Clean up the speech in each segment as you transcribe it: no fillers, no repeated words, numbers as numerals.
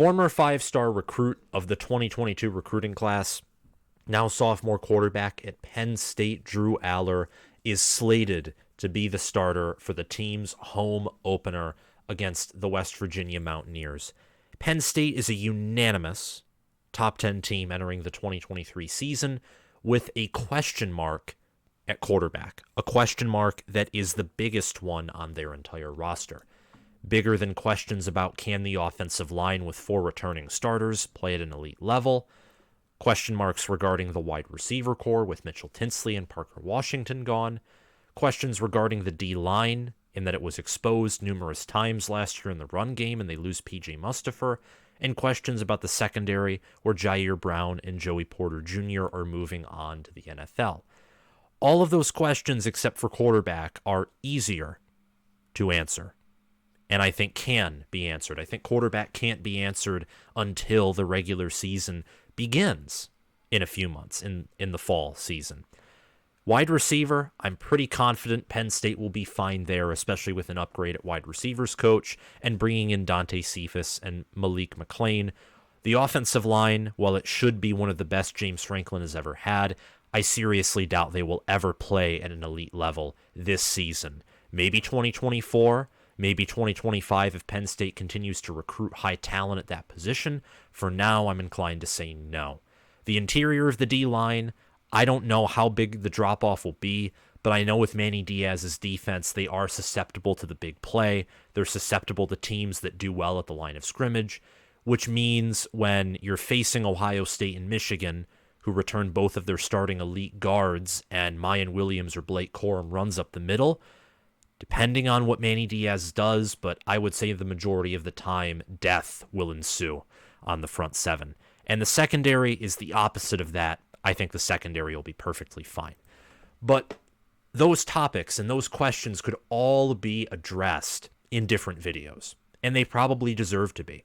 Former five-star recruit of the 2022 recruiting class, now sophomore quarterback at Penn State, Drew Allar, is slated to be the starter for the team's home opener against the West Virginia Mountaineers. Penn State is a unanimous top 10 team entering the 2023 season with a question mark at quarterback, a question mark that is the biggest one on their entire roster. Bigger than questions about can the offensive line with 4 returning starters play at an elite level, question marks regarding the wide receiver core with Mitchell Tinsley and Parker Washington gone, questions regarding the D-line in that it was exposed numerous times last year in the run game and they lose P.J. Mustipher, and questions about the secondary where Jair Brown and Joey Porter Jr. are moving on to the NFL. All of those questions except for quarterback are easier to answer, and I think can be answered. I think quarterback can't be answered until the regular season begins in a few months, in the fall season. Wide receiver, I'm pretty confident Penn State will be fine there, especially with an upgrade at wide receivers coach and bringing in Dante Cephas and Malik McClain. The offensive line, while it should be one of the best James Franklin has ever had, I seriously doubt they will ever play at an elite level this season. Maybe 2024, maybe 2025 if Penn State continues to recruit high talent at that position. For now, I'm inclined to say no. The interior of the D-line, I don't know how big the drop-off will be, but I know with Manny Diaz's defense, they are susceptible to the big play. They're susceptible to teams that do well at the line of scrimmage, which means when you're facing Ohio State and Michigan, who return both of their starting elite guards, and Mayan Williams or Blake Corum runs up the middle, depending on what Manny Diaz does, but I would say the majority of the time, death will ensue on the front seven. And the secondary is the opposite of that. I think the secondary will be perfectly fine. But those topics and those questions could all be addressed in different videos, and they probably deserve to be.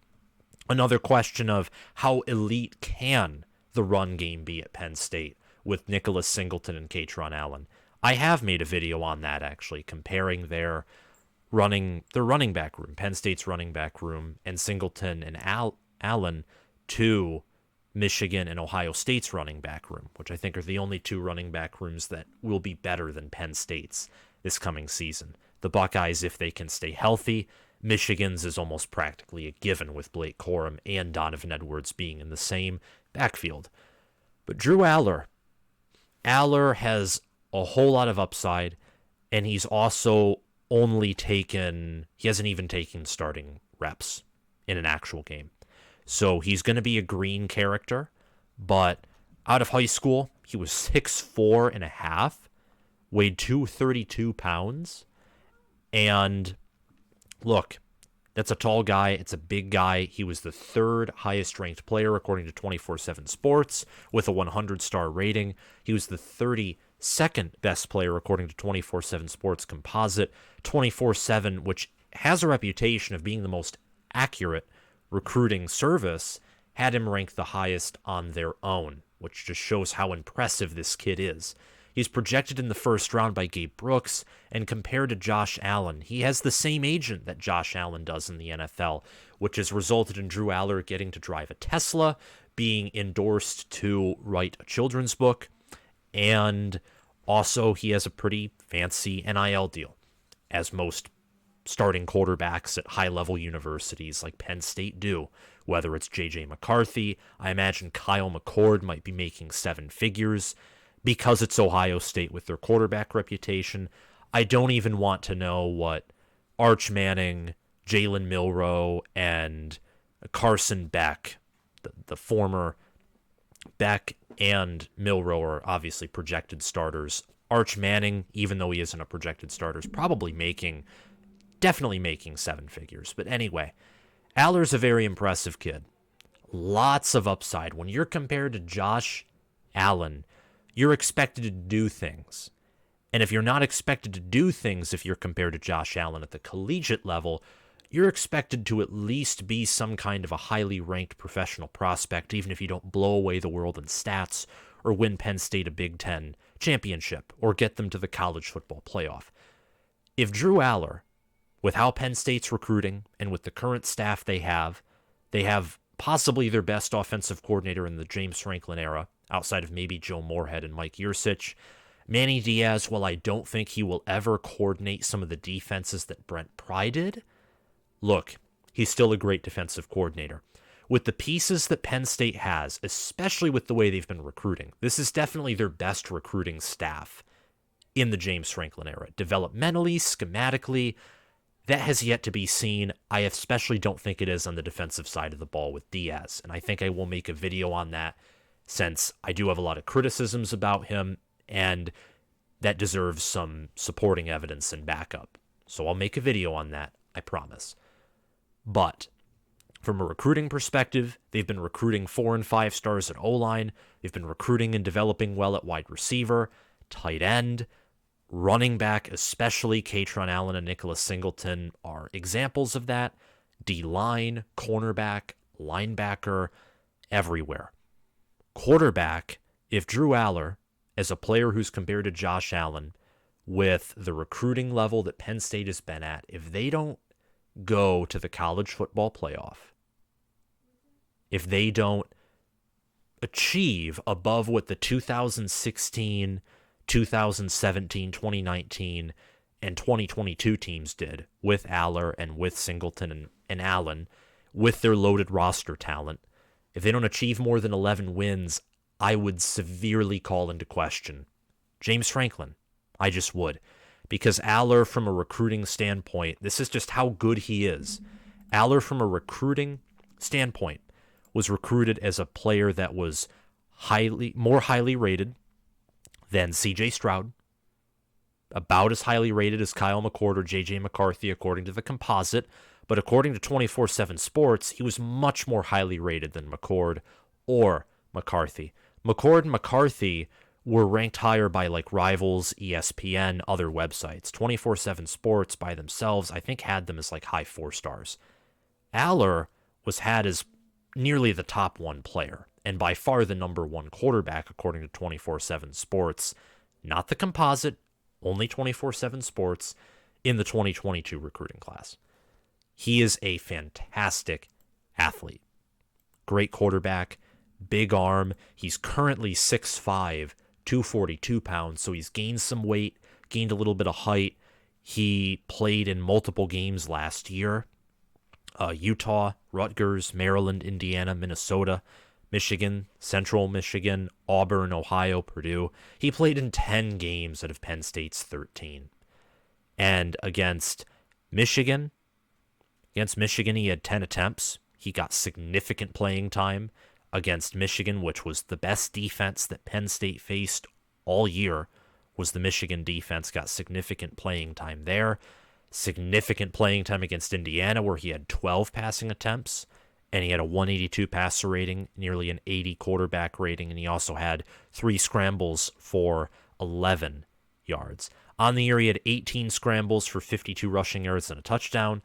Another question of how elite can the run game be at Penn State with Nicholas Singleton and Kaytron Allen. I have made a video on that, actually, comparing their running back room, Penn State's running back room, and Singleton and Allen to Michigan and Ohio State's running back room, which I think are the only 2 running back rooms that will be better than Penn State's this coming season. The Buckeyes, if they can stay healthy, Michigan's is almost practically a given with Blake Corum and Donovan Edwards being in the same backfield. But Drew Allar has a whole lot of upside, and he's also he hasn't even taken starting reps in an actual game. So he's going to be a green character, but out of high school, he was 6'4 and a half, weighed 232 pounds, and look, that's a tall guy, it's a big guy. He was the 3rd highest ranked player according to 24/7 Sports with a 100-star rating. He was the 32nd best player according to 24/7 Sports Composite. 24/7, which has a reputation of being the most accurate recruiting service, had him ranked the highest on their own, which just shows how impressive this kid is. He's projected in the first round by Gabe Brooks, and compared to Josh Allen, he has the same agent that Josh Allen does in the NFL, which has resulted in Drew Allar getting to drive a Tesla, being endorsed to write a children's book, and also he has a pretty fancy NIL deal, as most starting quarterbacks at high-level universities like Penn State do, whether it's J.J. McCarthy. I imagine Kyle McCord might be making 7 figures because it's Ohio State with their quarterback reputation. I don't even want to know what Arch Manning, Jalen Milroe, and Carson Beck, the former Beck and Milroe are obviously projected starters. Arch Manning, even though he isn't a projected starter, is probably definitely making 7 figures. But anyway, Allar's a very impressive kid. Lots of upside. When you're compared to Josh Allen, you're expected to do things. And if you're not expected to do things if you're compared to Josh Allen at the collegiate level, you're expected to at least be some kind of a highly ranked professional prospect, even if you don't blow away the world in stats or win Penn State a Big Ten championship or get them to the college football playoff. If Drew Allar, with how Penn State's recruiting and with the current staff they have possibly their best offensive coordinator in the James Franklin era, outside of maybe Joe Moorhead and Mike Yurcich. Manny Diaz, while I don't think he will ever coordinate some of the defenses that Brent Pry did, look, he's still a great defensive coordinator. With the pieces that Penn State has, especially with the way they've been recruiting, this is definitely their best recruiting staff in the James Franklin era. Developmentally, schematically, that has yet to be seen. I especially don't think it is on the defensive side of the ball with Diaz, and I think I will make a video on that since I do have a lot of criticisms about him, and that deserves some supporting evidence and backup. So I'll make a video on that, I promise. But from a recruiting perspective, they've been recruiting 4 and 5 stars at O-line. They've been recruiting and developing well at wide receiver, tight end, running back, especially Kaytron Allen and Nicholas Singleton are examples of that. D-line, cornerback, linebacker, everywhere. Quarterback, if Drew Allar, as a player who's compared to Josh Allen, with the recruiting level that Penn State has been at, if they don't go to the college football playoff, if they don't achieve above what the 2016, 2017, 2019, and 2022 teams did with Allar and with Singleton and Allen, with their loaded roster talent, if they don't achieve more than 11 wins, I would severely call into question James Franklin. I just would. Because Allar, from a recruiting standpoint, this is just how good he is. Allar, from a recruiting standpoint, was recruited as a player that was more highly rated than C.J. Stroud, about as highly rated as Kyle McCord or J.J. McCarthy, according to the composite. But according to 24/7 Sports, he was much more highly rated than McCord or McCarthy. McCord and McCarthy were ranked higher by like Rivals, ESPN, other websites. 24/7 Sports by themselves, I think, had them as like high 4 stars. Allar was had as nearly the top 1 player, and by far the number 1 quarterback, according to 24/7 Sports, not the composite, only 24/7 Sports, in the 2022 recruiting class. He is a fantastic athlete. Great quarterback, big arm. He's currently 6'5", 242 pounds, so he's gained some weight, gained a little bit of height. He played in multiple games last year. Utah, Rutgers, Maryland, Indiana, Minnesota, Michigan, Central Michigan, Auburn, Ohio, Purdue. He played in 10 games out of Penn State's 13. And against Michigan, he had 10 attempts. He got significant playing time against Michigan, which was the best defense that Penn State faced all year, was the Michigan defense, got significant playing time there. Significant playing time against Indiana, where he had 12 passing attempts, and he had a 182 passer rating, nearly an 80 quarterback rating, and he also had 3 scrambles for 11 yards. On the year, he had 18 scrambles for 52 rushing yards and a touchdown.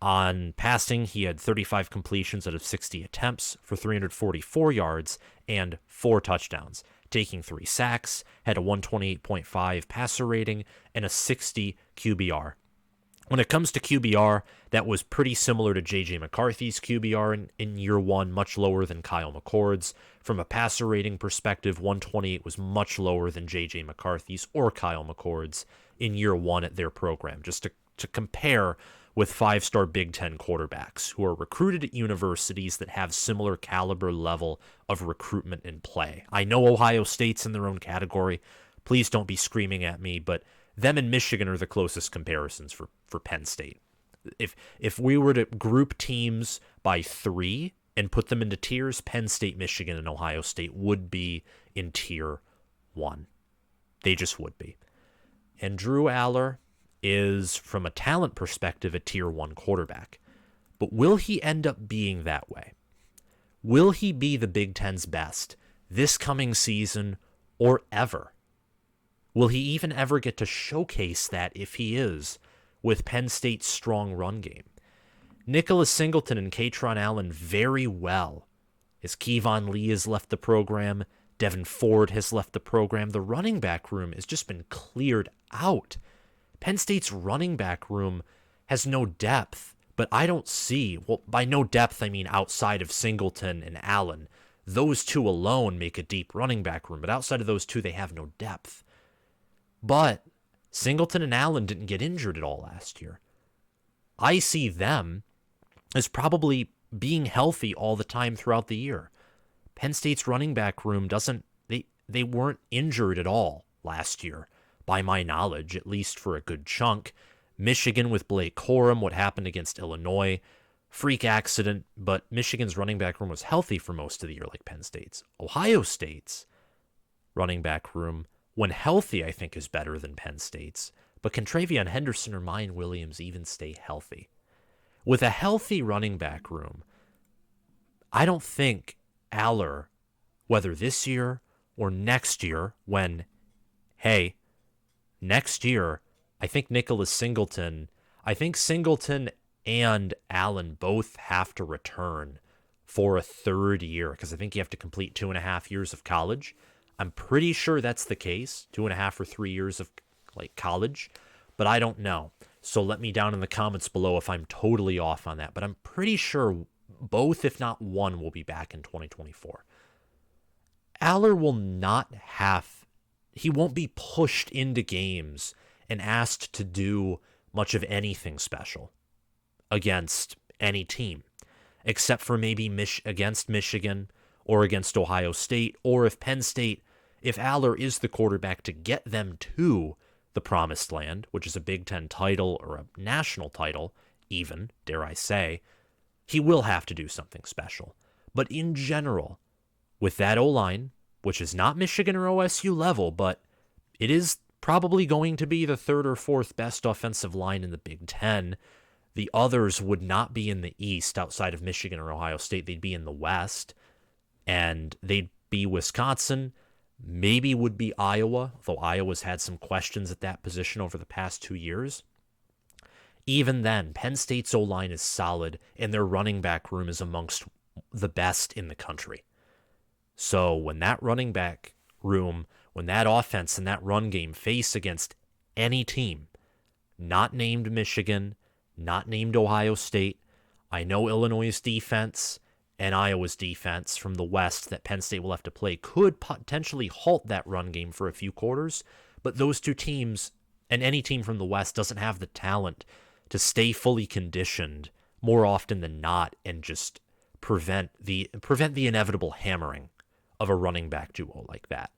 On passing, he had 35 completions out of 60 attempts for 344 yards and 4 touchdowns, taking 3 sacks, had a 128.5 passer rating, and a 60 QBR. When it comes to QBR, that was pretty similar to J.J. McCarthy's QBR in year 1, much lower than Kyle McCord's. From a passer rating perspective, 128 was much lower than J.J. McCarthy's or Kyle McCord's in year 1 at their program, just to compare with 5-star Big Ten quarterbacks who are recruited at universities that have similar caliber level of recruitment and play. I know Ohio State's in their own category. Please don't be screaming at me, but them and Michigan are the closest comparisons for Penn State. If we were to group teams by 3 and put them into tiers, Penn State, Michigan, and Ohio State would be in tier 1. They just would be. And Drew Allar is, from a talent perspective, a tier 1 quarterback. But will he end up being that way? Will he be the Big Ten's best this coming season or ever? Will he even ever get to showcase that if he is, with Penn State's strong run game? Nicholas Singleton and Kaytron Allen very well. As Kevon Lee has left the program, Devin Ford has left the program. The running back room has just been cleared out. Penn State's running back room has no depth But I don't see, well, by no depth, I mean outside of Singleton and Allen. Those two alone make a deep running back room, but outside of those two, they have no depth. But Singleton and Allen didn't get injured at all last year. I see them as probably being healthy all the time throughout the year. Penn State's running back room they weren't injured at all last year, by my knowledge, at least for a good chunk. Michigan with Blake Corum, what happened against Illinois, freak accident, but Michigan's running back room was healthy for most of the year, like Penn State's. Ohio State's running back room, when healthy, I think is better than Penn State's, but can Travion Henderson or Mayan Williams even stay healthy? With a healthy running back room, I don't think Allar, whether this year or next year, next year, I think Singleton and Allen both have to return for a third year, because I think you have to complete 2.5 years of college. I'm pretty sure that's the case, 2.5 or 3 years of college, but I don't know. So let me down in the comments below if I'm totally off on that. But I'm pretty sure both, if not one, will be back in 2024. Allar he won't be pushed into games and asked to do much of anything special against any team, except for maybe against Michigan or against Ohio State, or if Allar is the quarterback to get them to the promised land, which is a Big Ten title or a national title, even, dare I say, he will have to do something special. But in general, with that O-line, which is not Michigan or OSU level, but it is probably going to be the third or fourth best offensive line in the Big Ten. The others would not be in the East outside of Michigan or Ohio State. They'd be in the West, and they'd be Wisconsin, maybe would be Iowa, though Iowa's had some questions at that position over the past 2 years. Even then, Penn State's O-line is solid, and their running back room is amongst the best in the country. So when that running back room, when that offense and that run game face against any team, not named Michigan, not named Ohio State, I know Illinois' defense and Iowa's defense from the West that Penn State will have to play could potentially halt that run game for a few quarters, but those two teams, and any team from the West, doesn't have the talent to stay fully conditioned more often than not and just prevent the inevitable hammering of a running back duo like that.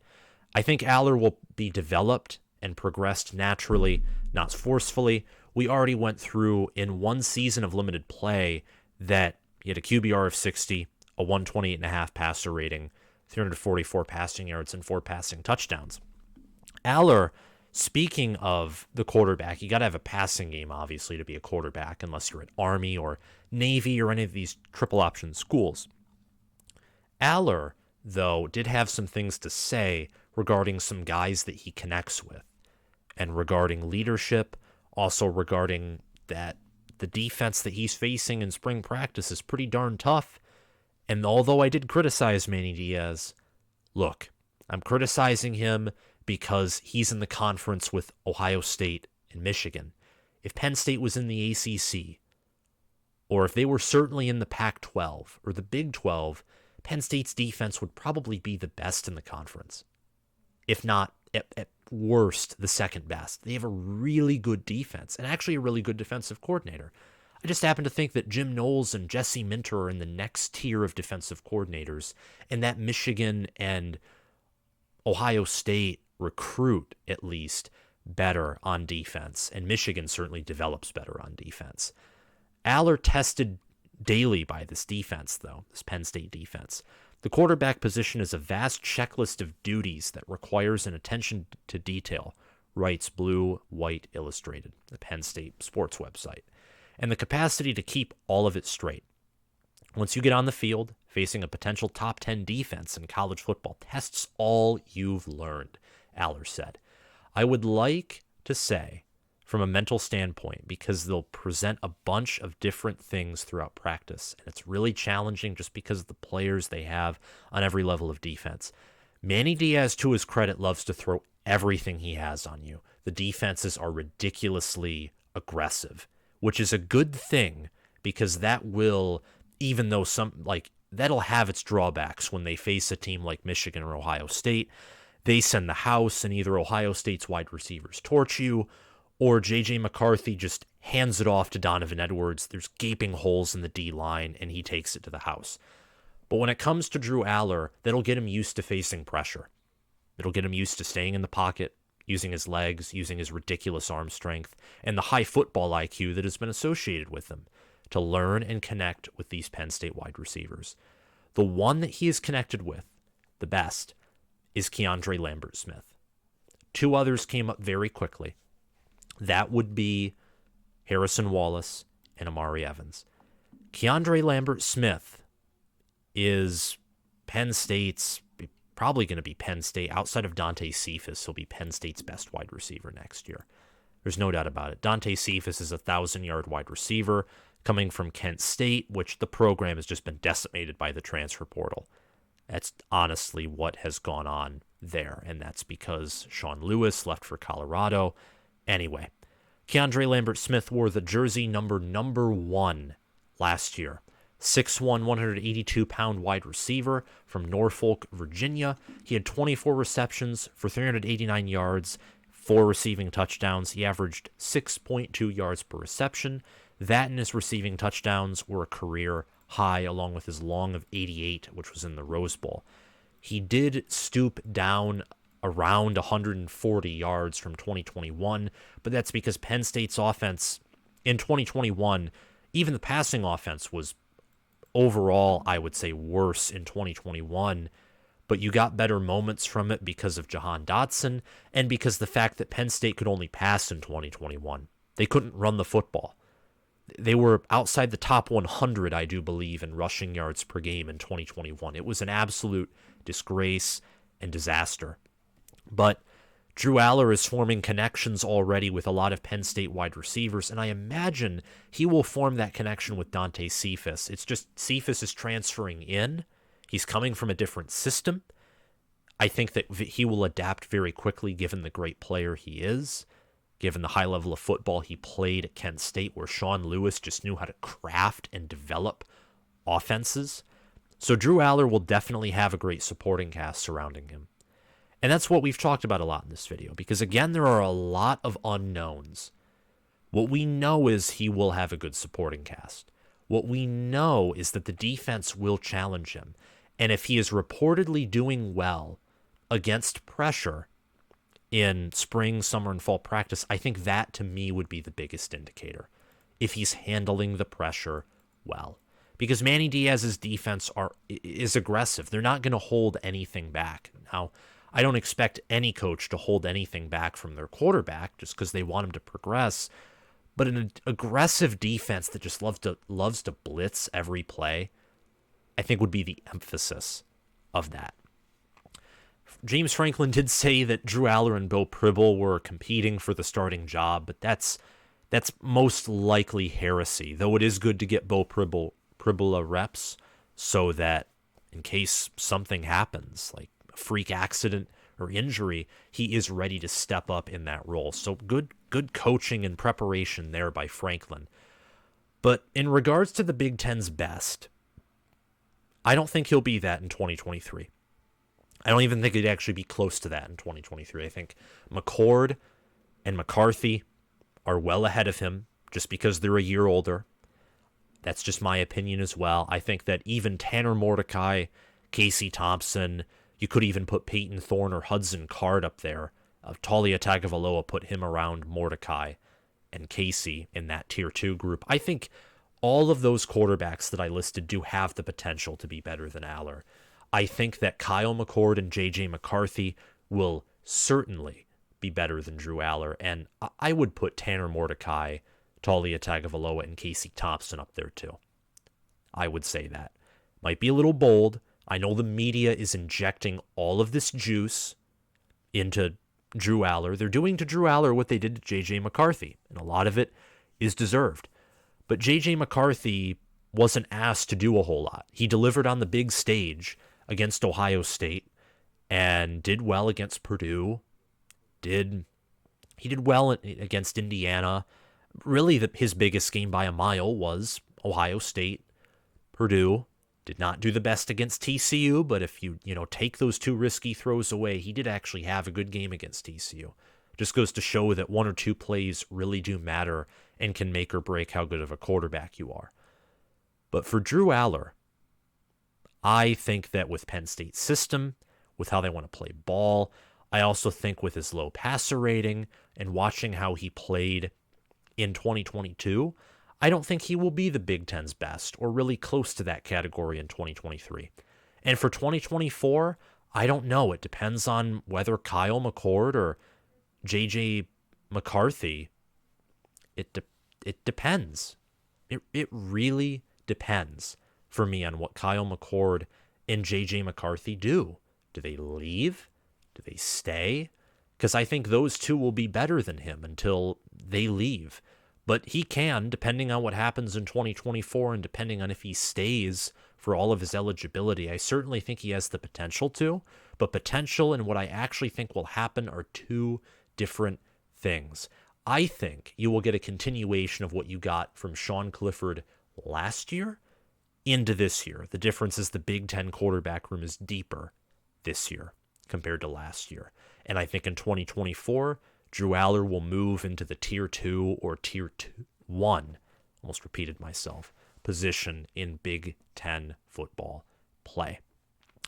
I think Allar will be developed and progressed naturally, not forcefully. We already went through in one season of limited play that he had a QBR of 60, a 128.5 passer rating, 344 passing yards, and 4 passing touchdowns. Allar, speaking of the quarterback, you got to have a passing game, obviously, to be a quarterback, unless you're at Army or Navy or any of these triple option schools. Allar, though, did have some things to say regarding some guys that he connects with, and regarding leadership, also regarding that the defense that he's facing in spring practice is pretty darn tough. And although I did criticize Manny Diaz, look, I'm criticizing him because he's in the conference with Ohio State and Michigan. If Penn State was in the ACC, or if they were certainly in the Pac-12 or the Big 12, Penn State's defense would probably be the best in the conference. If not, at worst, the second best. They have a really good defense, and actually a really good defensive coordinator. I just happen to think that Jim Knowles and Jesse Minter are in the next tier of defensive coordinators, and that Michigan and Ohio State recruit, at least, better on defense, and Michigan certainly develops better on defense. Allar tested daily by this defense, though, this Penn State defense. The quarterback position is a vast checklist of duties that requires an attention to detail, writes Blue White Illustrated, the Penn State sports website, and the capacity to keep all of it straight. Once you get on the field, facing a potential top 10 defense in college football tests all you've learned, Allar said. I would like to say, from a mental standpoint, because they'll present a bunch of different things throughout practice, and it's really challenging just because of the players they have on every level of defense. Manny Diaz, to his credit, loves to throw everything he has on you. The defenses are ridiculously aggressive, which is a good thing because that will, even though that'll have its drawbacks when they face a team like Michigan or Ohio State. They send the house, and either Ohio State's wide receivers torch you, or J.J. McCarthy just hands it off to Donovan Edwards. There's gaping holes in the D-line, and he takes it to the house. But when it comes to Drew Allar, that'll get him used to facing pressure. It'll get him used to staying in the pocket, using his legs, using his ridiculous arm strength, and the high football IQ that has been associated with him to learn and connect with these Penn State wide receivers. The one that he is connected with the best is Keandre Lambert-Smith. Two others came up very quickly. That would be Harrison Wallace and Amari Evans. Keandre Lambert-Smith is Penn State's, probably going to be Penn State, outside of Dante Cephas, he'll be Penn State's best wide receiver next year. There's no doubt about it. Dante Cephas is a 1,000-yard wide receiver coming from Kent State, which the program has just been decimated by the transfer portal. That's honestly what has gone on there, and that's because Sean Lewis left for Colorado. Anyway, Keandre Lambert-Smith wore the jersey number 1 last year. 6'1", 182-pound wide receiver from Norfolk, Virginia. He had 24 receptions for 389 yards, 4 receiving touchdowns. He averaged 6.2 yards per reception. That and his receiving touchdowns were a career high, along with his long of 88, which was in the Rose Bowl. He did stoop down around 140 yards from 2021, but that's because Penn State's offense in 2021, even the passing offense was overall, I would say, worse in 2021, but you got better moments from it because of Jahan Dotson and because the fact that Penn State could only pass in 2021. They couldn't run the football. They were outside the top 100, I do believe, in rushing yards per game in 2021. It was an absolute disgrace and disaster. But Drew Allar is forming connections already with a lot of Penn State wide receivers, and I imagine he will form that connection with Dante Cephas. It's just Cephas is transferring in. He's coming from a different system. I think that he will adapt very quickly given the great player he is, given the high level of football he played at Kent State, where Sean Lewis just knew how to craft and develop offenses. So Drew Allar will definitely have a great supporting cast surrounding him. And that's what we've talked about a lot in this video, because again, there are a lot of unknowns. What we know is he will have a good supporting cast. What we know is that the defense will challenge him. And if he is reportedly doing well against pressure in spring, summer, and fall practice, I think that to me would be the biggest indicator. If he's handling the pressure well. Because Manny Diaz's defense is aggressive. They're not going to hold anything back. Now, I don't expect any coach to hold anything back from their quarterback just because they want him to progress. But an aggressive defense that just loves to blitz every play, I think would be the emphasis of that. James Franklin did say that Drew Allar and Beau Pribble were competing for the starting job, but that's most likely heresy, though it is good to get Beau Pribble reps so that in case something happens, like a freak accident or injury, he is ready to step up in that role. So good coaching and preparation there by Franklin. But in regards to the Big Ten's best, I don't think he'll be that in 2023. I don't even think he'd actually be close to that in 2023. I think McCord and McCarthy are well ahead of him just because they're a year older. That's just my opinion as well. I think that even Tanner Mordecai, Casey Thompson, you could even put Peyton Thorne or Hudson Card up there. Talia Tagovailoa put him around Mordecai and Casey in that Tier 2 group. I think all of those quarterbacks that I listed do have the potential to be better than Allar. I think that Kyle McCord and J.J. McCarthy will certainly be better than Drew Allar, and I would put Tanner Mordecai, Talia Tagovailoa, and Casey Thompson up there too. I would say that. Might be a little bold. I know the media is injecting all of this juice into Drew Allar. They're doing to Drew Allar what they did to J.J. McCarthy, and a lot of it is deserved. But J.J. McCarthy wasn't asked to do a whole lot. He delivered on the big stage against Ohio State and did well against Purdue. He did well against Indiana. Really, his biggest game by a mile was Ohio State, Purdue. Did not do the best against TCU, but if you take those 2 risky throws away, he did actually have a good game against TCU. Just goes to show that 1 or 2 plays really do matter and can make or break how good of a quarterback you are. But for Drew Allar, I think that with Penn State's system, with how they want to play ball, I also think with his low passer rating and watching how he played in 2022, I don't think he will be the Big Ten's best or really close to that category in 2023. And for 2024, I don't know. It depends on whether Kyle McCord or J.J. McCarthy. It depends. It really depends for me on what Kyle McCord and J.J. McCarthy do. Do they leave? Do they stay? Because I think those 2 will be better than him until they leave. But he can, depending on what happens in 2024 and depending on if he stays for all of his eligibility. I certainly think he has the potential to, but potential and what I actually think will happen are 2 different things. I think you will get a continuation of what you got from Sean Clifford last year into this year. The difference is the Big Ten quarterback room is deeper this year compared to last year. And I think in 2024, Drew Allar will move into the tier 2 or tier 1, almost repeated myself, position in Big Ten football play.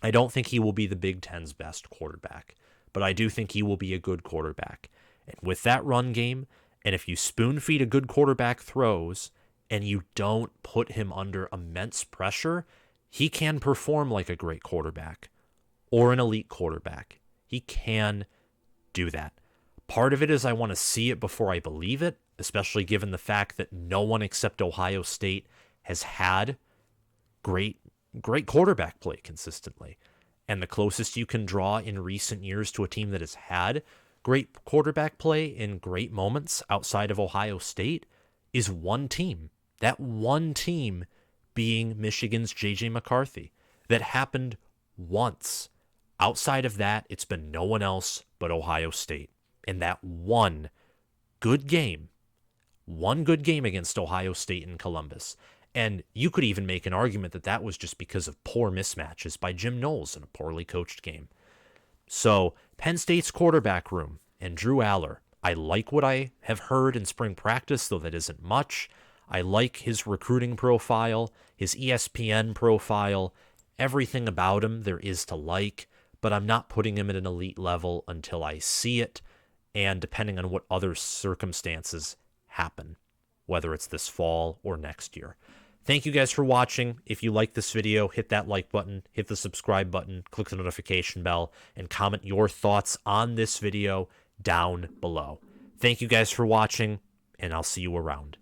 I don't think he will be the Big Ten's best quarterback, but I do think he will be a good quarterback. And with that run game, and if you spoon feed a good quarterback throws and you don't put him under immense pressure, he can perform like a great quarterback or an elite quarterback. He can do that. Part of it is I want to see it before I believe it, especially given the fact that no one except Ohio State has had great quarterback play consistently. And the closest you can draw in recent years to a team that has had great quarterback play in great moments outside of Ohio State is one team. That one team being Michigan's J.J. McCarthy. That happened once. Outside of that, it's been no one else but Ohio State. And that one good game against Ohio State in Columbus. And you could even make an argument that that was just because of poor mismatches by Jim Knowles in a poorly coached game. So Penn State's quarterback room and Drew Allar, I like what I have heard in spring practice, though that isn't much. I like his recruiting profile, his ESPN profile, everything about him there is to like, but I'm not putting him at an elite level until I see it, and depending on what other circumstances happen, whether it's this fall or next year. Thank you guys for watching. If you like this video, hit that like button, hit the subscribe button, click the notification bell, and comment your thoughts on this video down below. Thank you guys for watching, and I'll see you around.